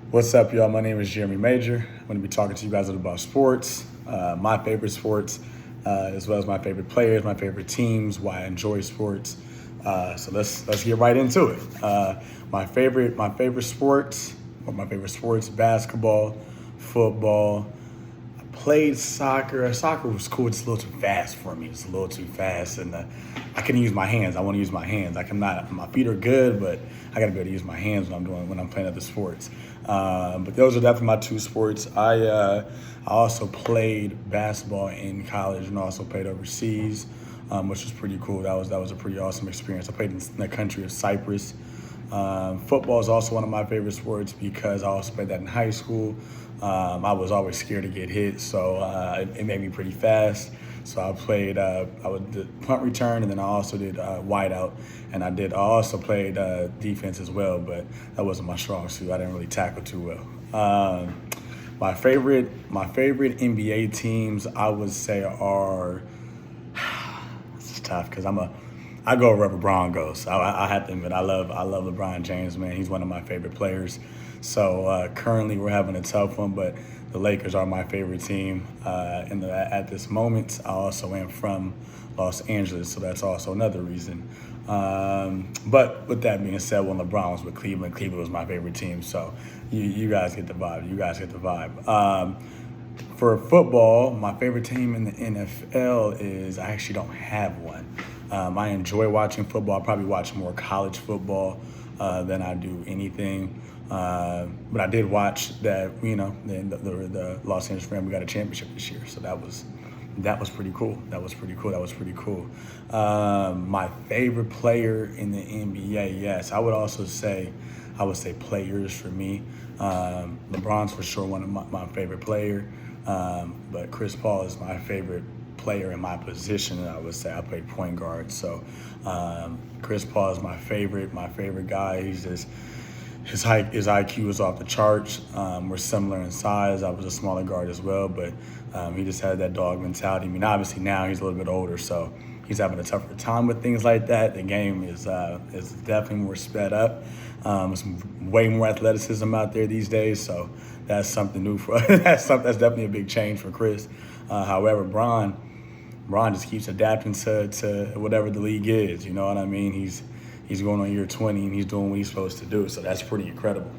What's up, y'all? My name is Jeremy Major. I'm going to be talking to you guys about sports, my favorite sports, as well as my favorite players, my favorite teams, why I enjoy sports. So let's get right into it. My favorite sports: basketball, football. Played soccer. Soccer was cool. It's a little too fast for me. It's a little too fast, and I couldn't use my hands. I want to use my hands. I cannot. My feet are good, but I got to be able to use my hands when I'm playing other sports. But those are definitely my two sports. I also played basketball in college and also played overseas, which was pretty cool. That was a pretty awesome experience. I played in the country of Cyprus. Football is also one of my favorite sports because I also played that in high school. I was always scared to get hit, so it made me pretty fast. So I would do punt return, and then I also did wide out, and I also played defense as well, but that wasn't my strong suit. I didn't really tackle too well. My favorite NBA teams, I would say, are it's tough because I go wherever LeBron goes. I have to admit I love LeBron James, man. He's one of my favorite players. So currently we're having a tough one, but the Lakers are my favorite team. At this moment, I also am from Los Angeles, so that's also another reason. But with that being said, when LeBron was with Cleveland was my favorite team. So you guys get the vibe. For football, my favorite team in the NFL is I actually don't have one. I enjoy watching football. I probably watch more college football than I do anything. But I did watch that, the Los Angeles Rams got a championship this year. So that was pretty cool. My favorite player in the NBA, yes, I would say players for me. LeBron's for sure one of my favorite player. But Chris Paul is my favorite player in my position. I would say I played point guard. So Chris Paul is my favorite guy. He's just his IQ is off the charts. We're similar in size. I was a smaller guard as well, but he just had that dog mentality. I mean, obviously now he's a little bit older, so he's having a tougher time with things like that. The game is definitely more sped up. There's way more athleticism out there these days, so that's something new for us. That's definitely a big change for Chris. However, Bron just keeps adapting to whatever the league is. You know what I mean? He's going on year 20 and he's doing what he's supposed to do. So that's pretty incredible.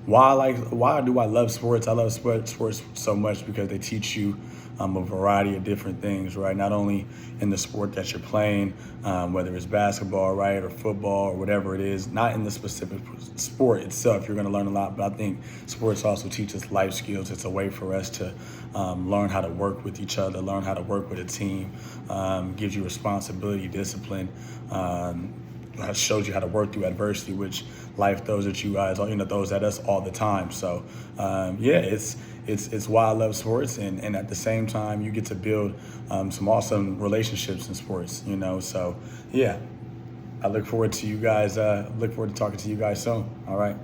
Why do I love sports? I love sports so much because they teach you a variety of different things, right? Not only in the sport that you're playing, whether it's basketball, right, or football or whatever it is, not in the specific sport itself, you're going to learn a lot. But I think sports also teach us life skills. It's a way for us to learn how to work with each other, learn how to work with a team, gives you responsibility, discipline, shows you how to work through adversity, which life throws at you guys, throws at us all the time. So, it's why I love sports, and at the same time, you get to build some awesome relationships in sports, So, yeah, I look forward to you guys. Look forward to talking to you guys soon. All right.